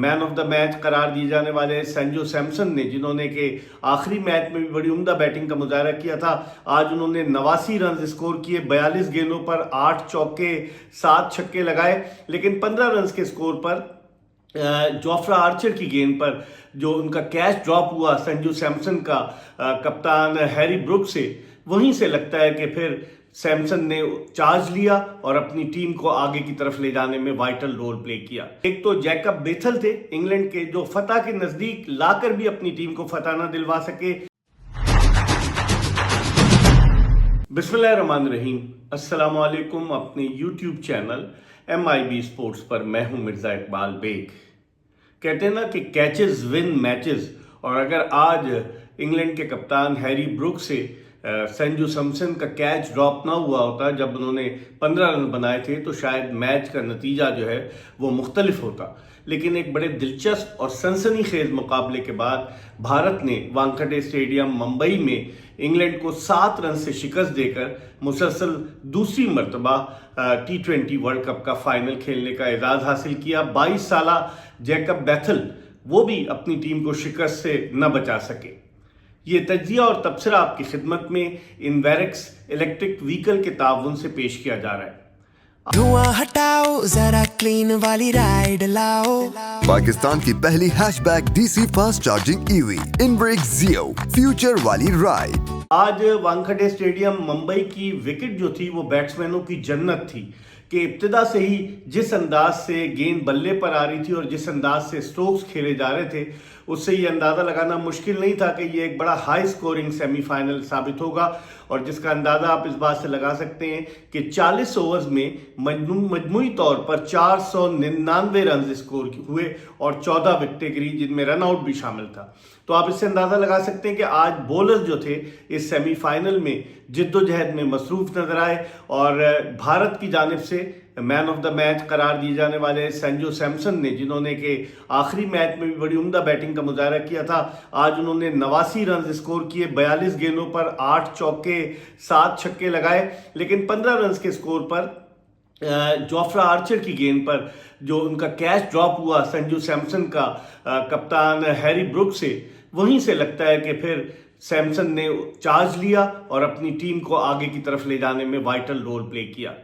Man of the match करार दिए जाने वाले संजू सैमसन ने, जिन्होंने कि आखिरी मैच में भी बड़ी उम्दा बैटिंग का मुजाहरा किया था, आज उन्होंने 89 रन स्कोर किए। 42 गेंदों पर 8 चौके 7 छक्के लगाए, लेकिन 15 रन के स्कोर पर जोफ्रा आर्चर की गेंद पर जो उनका कैच ड्रॉप हुआ संजू सैमसन का कप्तान हैरी ब्रुक से, वहीं से लगता है कि फिर सैमसन ने चार्ज लिया और अपनी टीम को आगे की तरफ ले जाने में वाइटल रोल प्ले किया। एक तो जैकब बेथल थे इंग्लैंड के, जो फतह के नजदीक लाकर भी अपनी टीम को फतह न दिलवा सके। बिस्मिल्लाहिर्रहमानिर्रहीम, अस्सलाम वालेकुम। अपने YouTube चैनल MIB स्पोर्ट्स पर मैं हूं मिर्जा इकबाल बेग। कहते हैं ना कि कैचेस विन मैचेस, और अगर आज इंग्लैंड के कप्तान हैरी ब्रुक से संजू सैमसन का कैच ड्रॉप ना हुआ होता जब उन्होंने 15 रन बनाए थे, तो शायद मैच का नतीजा जो है वो मुख्तलिफ होता। लेकिन एक बड़े दिलचस्प और सनसनीखेज मुकाबले के बाद भारत ने वानखेड़े स्टेडियम मुंबई में इंग्लैंड को 7 रन से शिकस्त देकर मुसलसल दूसरी मरतबा T20 वर्ल्ड कप का फाइनल खेलने का एजाज़ हासिल किया। 22 साला जैकब बेथल वो भी अपनी टीम को शिकस्त से न बचा सके। ये तज्जिया और तबसरा आपकी खिदमत में इनवेरेक्स इलेक्ट्रिक व्हीकल के ताउन से पेश किया जा रहा है। धुआं हटाओ, जरा क्लीन वाली राइड लाओ। पाकिस्तान की पहली hatchback DC fast charging EV इनब्रेक जियो फ्यूचर वाली राइड। आज वानखेड़े स्टेडियम मुंबई की विकेट जो थी वो बैट्समैनों की जन्नत थी कि इब्तिदा से ही जिस अंदाज से गेंद बल्ले पर आ रही थी और जिस अंदाज से स्ट्रोक्स खेले जा रहे थे, उससे ये अंदाज़ा लगाना मुश्किल नहीं था कि ये एक बड़ा हाई स्कोरिंग सेमीफाइनल साबित होगा। और जिसका अंदाज़ा आप इस बात से लगा सकते हैं कि 40 ओवर्स में मजमूई तौर पर 499 रन स्कोर हुए और 14 विकेटें गिरी, जिनमें रन आउट भी शामिल था। तो आप इससे अंदाज़ा लगा सकते हैं कि आज बॉलर्स जो थे इस सेमीफाइनल में जिद्दोजहद में मसरूफ नजर आए, और भारत की जानिब से मैन ऑफ द मैच करार दिए जाने वाले संजू सैमसन ने, जिन्होंने कि आखिरी मैच में भी बड़ी उम्दा बैटिंग का मुजाहरा किया था, आज उन्होंने 89 रन स्कोर किए। 42 गेंदों पर 8 चौके 7 छक्के लगाए, लेकिन 15 रन के स्कोर पर जोफ्रा आर्चर की गेंद पर जो उनका कैच ड्रॉप हुआ संजू सैमसन का कप्तान हैरी ब्रुक से, वहीं से लगता है कि फिर सैमसन ने चार्ज लिया और अपनी टीम को आगे की तरफ ले जाने में वाइटल रोल प्ले किया।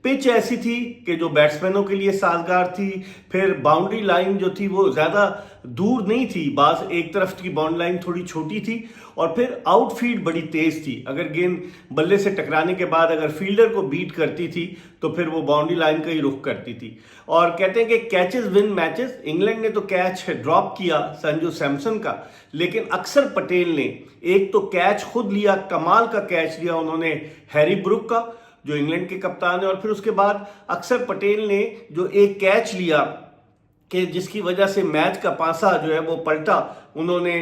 पिच ऐसी थी कि जो बैट्समैनों के लिए साजगार थी, फिर बाउंड्री लाइन जो थी वो ज़्यादा दूर नहीं थी, बाज एक तरफ की बाउंड्री लाइन थोड़ी छोटी थी, और फिर आउटफील्ड बड़ी तेज़ थी। अगर गेंद बल्ले से टकराने के बाद अगर फील्डर को बीट करती थी तो फिर वो बाउंड्री लाइन का ही रुख करती थी। और कहते हैं कि कैचेस विन मैचेस, इंग्लैंड ने तो कैच ड्रॉप किया संजू सैमसन का, लेकिन अक्षर पटेल ने एक तो कैच खुद लिया, कमाल का कैच लिया उन्होंने हैरी ब्रुक का, जो इंग्लैंड के कप्तान है, और फिर उसके बाद अक्षर पटेल ने जो एक कैच लिया कि जिसकी वजह से मैच का पासा जो है वो पलटा। उन्होंने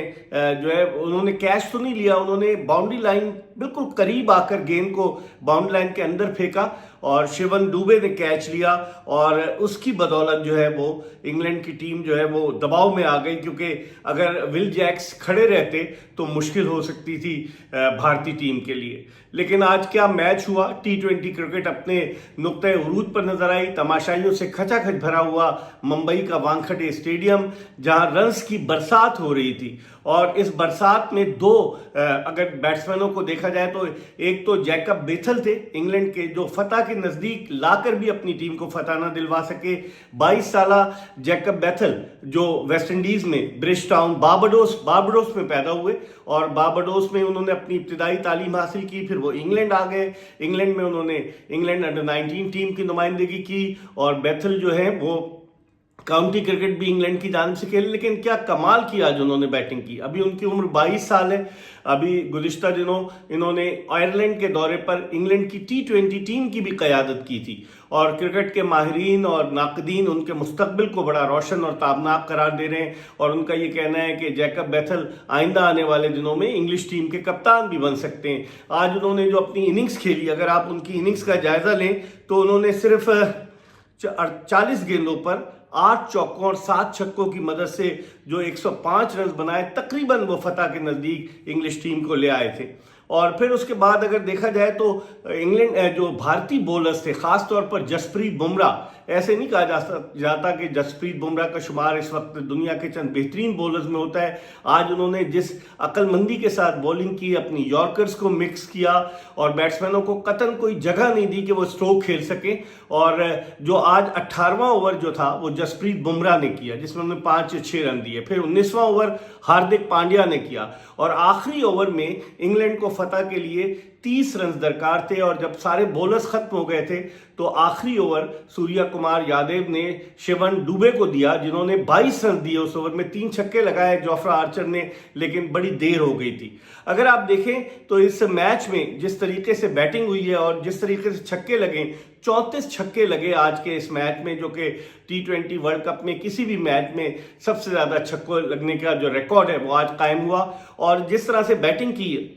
कैच तो नहीं लिया, उन्होंने बाउंड्री लाइन बिल्कुल करीब आकर गेंद को बाउंड्री लाइन के अंदर फेंका और शिवन दुबे ने कैच लिया, और उसकी बदौलत जो है वो इंग्लैंड की टीम जो है वो दबाव में आ गई, क्योंकि अगर विल जैक्स खड़े रहते तो मुश्किल हो सकती थी भारतीय टीम के लिए। लेकिन आज क्या मैच हुआ। T20 क्रिकेट अपने नुक्ते उरूज पर नजर आई। तमाशाइयों से खचाखच भरा हुआ मुंबई का वानखेड़े स्टेडियम, जहां रन्स की बरसात हो रही थी, और इस बरसात में दो अगर बैट्समैनों को देखा जाए तो एक तो जैकब बेथल थे इंग्लैंड के, जो फतह के नजदीक लाकर भी अपनी टीम को फतह न दिलवा सके। 22 साला जैकब बेथल जो वेस्ट इंडीज में ब्रिज टाउन बारबाडोस में पैदा हुए, और बारबाडोस में उन्होंने अपनी इब्तिदाई तालीम हासिल की। फिर वो इंग्लैंड आ गए। इंग्लैंड में उन्होंने इंग्लैंड अंडर 19 टीम की नुमाइंदगी की, और बेथल जो है वो काउंटी क्रिकेट भी इंग्लैंड की जान से खेले। लेकिन क्या कमाल की आज उन्होंने बैटिंग की। अभी उनकी उम्र 22 साल है। अभी गुज़िश्ता दिनों इन्होंने आयरलैंड के दौरे पर इंग्लैंड की T20 टीम की भी क़यादत की थी, और क्रिकेट के माहिरीन और नाकदीन उनके मुस्तकबिल को बड़ा रोशन और ताबनाक करार दे रहे हैं, और उनका ये कहना है कि जैकब बेथल आइंदा आने वाले दिनों में इंग्लिश टीम के कप्तान भी बन सकते हैं। आज उन्होंने जो अपनी इनिंग्स खेली, अगर आप उनकी इनिंग्स का जायजा लें तो उन्होंने सिर्फ 40 गेंदों पर 8 चौकों और 7 छक्कों की मदद से जो 105 रन बनाए, तकरीबन वो फतह के नज़दीक इंग्लिश टीम को ले आए थे। और फिर उसके बाद अगर देखा जाए तो इंग्लैंड जो भारतीय बॉलर्स थे, खास तौर पर जसप्रीत बुमराह, ऐसे नहीं कहा जाता कि जसप्रीत बुमराह का शुमार इस वक्त दुनिया के चंद बेहतरीन बॉलर्स में होता है। आज उन्होंने जिस अक्लमंदी के साथ बॉलिंग की, अपनी यॉर्कर्स को मिक्स किया और बैट्समैनों को कतन कोई जगह नहीं दी कि वो स्ट्रोक खेल सके। और जो आज 18वां ओवर जो था वो जसप्रीत बुमराह ने किया, जिसमें उन्होंने 5 या 6 रन दिए। फिर 19वां ओवर हार्दिक पांड्या ने किया और आखिरी ओवर में इंग्लैंड को फतह के लिए 30 रन दरकार थे। और जब सारे बॉलर्स खत्म हो गए थे तो आखिरी ओवर सूर्या कुमार यादव ने शिवन दुबे को दिया, जिन्होंने 22 रन दिए उस ओवर में। 3 छक्के लगाए जोफ्रा आर्चर ने, लेकिन बड़ी देर हो गई थी। अगर आप देखें तो इस मैच में जिस तरीके से बैटिंग हुई है और जिस तरीके से छक्के लगे, 34 छक्के लगे आज के इस मैच में, जो कि T20 वर्ल्ड कप में किसी भी मैच में सबसे ज्यादा छक्कों लगने का जो रिकॉर्ड है वो आज कायम हुआ। और जिस तरह से बैटिंग की है,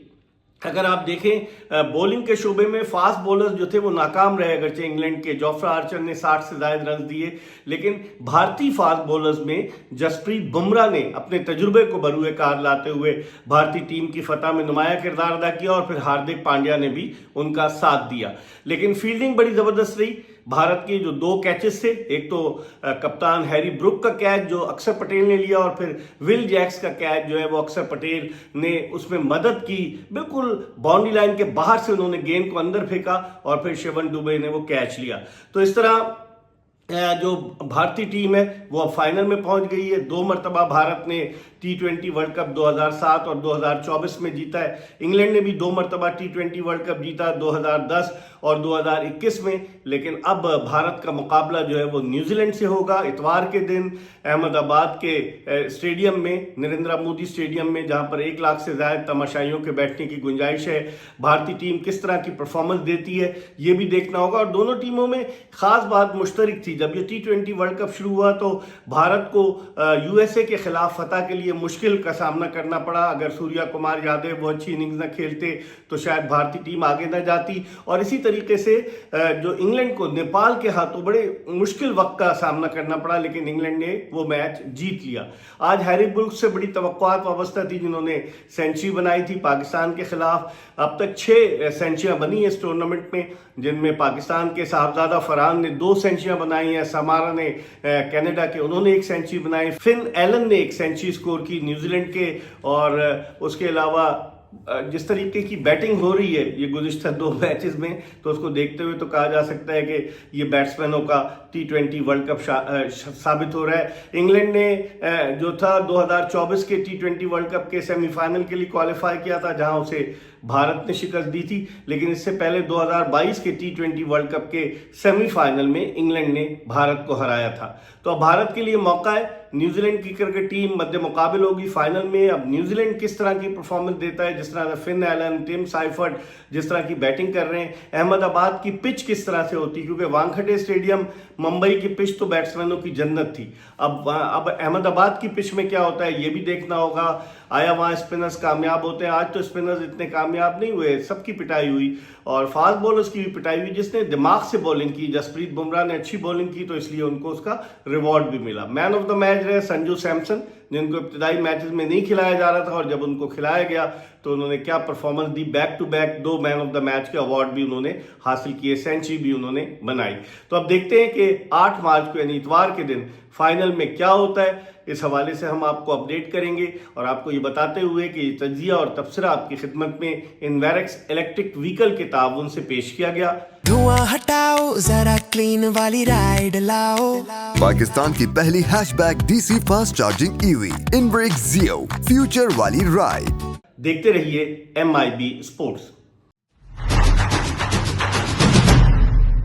अगर आप देखें बॉलिंग के शोबे में फास्ट बॉलर्स जो थे वो नाकाम रहे। अगरचे इंग्लैंड के जोफ्रा आर्चर ने 60 से ज्यादा रन दिए, लेकिन भारतीय फास्ट बॉलर्स में जसप्रीत बुमराह ने अपने तजुर्बे को बरूए कार लाते हुए भारतीय टीम की फतह में नुमाया किरदार अदा किया। और फिर हार्दिक पांड्या ने भी उनका साथ दिया। लेकिन फील्डिंग बड़ी जबरदस्त रही। भारत के जो 2 कैचेस थे, एक तो कप्तान हैरी ब्रुक का कैच जो अक्षर पटेल ने लिया, और फिर विल जैक्स का कैच जो है वो अक्षर पटेल ने उसमें मदद की। बिल्कुल बाउंड्री लाइन के बाहर से उन्होंने गेंद को अंदर फेंका और फिर शिवन दुबे ने वो कैच लिया। तो इस तरह जो भारतीय टीम है वो अब फाइनल में पहुंच गई है। 2 मरतबा भारत ने T20 वर्ल्ड कप 2007 और 2024 में जीता है। इंग्लैंड ने भी 2 मरतबा T20 वर्ल्ड कप जीता, 2010 और 2021 में। लेकिन अब भारत का मुकाबला जो है वो न्यूजीलैंड से होगा इतवार के दिन अहमदाबाद के स्टेडियम में, नरेंद्र मोदी स्टेडियम में, जहां पर 1 लाख से ज्यादा तमाशाइयों के बैठने की गुंजाइश है। भारतीय टीम किस तरह की परफॉर्मेंस देती है ये भी देखना होगा। और दोनों टीमों में खास बात मुश्तरक थी। जब ये T20 वर्ल्ड कप शुरू हुआ तो भारत को USA के खिलाफ फतह के लिए मुश्किल का सामना करना पड़ा। अगर सूर्या कुमार यादव वो अच्छी इनिंग्स न खेलते तो शायद भारतीय टीम आगे न जाती। और इसी तरीके से जो इंग्लैंड को नेपाल के हाथों बड़े मुश्किल वक्त का सामना करना पड़ा, लेकिन इंग्लैंड ने वो मैच जीत लिया। आज हैरी ब्रुक्स से बड़ी तवक्कुआत वाबस्ता थी, जिन्होंने सेंचुरी बनाई थी पाकिस्तान के खिलाफ। अब तक 6 सेंचुरियां बनी है इस टूर्नामेंट में, जिनमें पाकिस्तान के साहबजादा फरहान ने 2 सेंचुरियां बनाई हैं, समारा ने कनाडा के उन्होंने 1 सेंचुरी बनाई, फिन एलन ने 1 सेंचुरी स्कोर की न्यूजीलैंड के। और उसके अलावा जिस तरीके की बैटिंग हो रही है ये गुज़िश्ता 2 मैचेस में, तो उसको देखते हुए तो कहा जा सकता है कि ये बैट्समैनों का T20 वर्ल्ड कप साबित हो रहा है। इंग्लैंड ने जो था 2024 के T20 वर्ल्ड कप के सेमीफाइनल के लिए क्वालिफाई किया था, जहां उसे भारत ने शिकस्त दी थी। लेकिन इससे पहले 2022 के T20 वर्ल्ड कप के सेमीफाइनल में इंग्लैंड ने भारत को हराया था। तो अब भारत के लिए मौका है। न्यूजीलैंड की क्रिकेट टीम मध्य मुकाबल होगी फाइनल में। अब न्यूजीलैंड किस तरह की परफॉर्मेंस देता है, जिस तरह से फिन एलन, टिम साइफर्ट जिस तरह की बैटिंग कर रहे हैं, अहमदाबाद की पिच किस तरह से होती है, क्योंकि वानखेड़े स्टेडियम मुंबई की पिच तो बैट्समैनों की जन्नत थी। अब अहमदाबाद की पिच में क्या होता है ये भी देखना होगा। आया वहां स्पिनर्स कामयाब होते हैं, आज तो स्पिनर्स इतने कामयाब नहीं हुए, सबकी पिटाई हुई और फास्ट बॉलर्स की भी पिटाई हुई। जिसने दिमाग से बॉलिंग की, जसप्रीत बुमराह ने अच्छी बॉलिंग की, तो इसलिए उनको उसका रिवॉर्ड भी मिला। मैन ऑफ द मैच रहे संजू सैमसन, जिनको इब्तिदाई मैचेस में नहीं खिलाया जा रहा था, और जब उनको खिलाया गया तो उन्होंने क्या परफॉर्मेंस दी। Back to back 2 man of the match के अवार्ड भी उन्होंने हासिल किए, सेंचुरी भी उन्होंने बनाई। तो अब देखते हैं कि 8 मार्च को यानी इतवार के दिन फाइनल में क्या होता है। इस हवाले से हम आपको अपडेट करेंगे और आपको ये बताते हुए कि तज्जिया और तबसरा आपकी खिदमत में इनवेरेक्स इलेक्ट्रिक व्हीकल के ताउन से पेश किया गया। धुआं हटाओ जरा क्लीन वाली राइड लाओ। पाकिस्तान की पहली hatchback DC fast charging EV इनब्रेक Zio future वाली राइड। देखते रहिए MIB स्पोर्ट्स।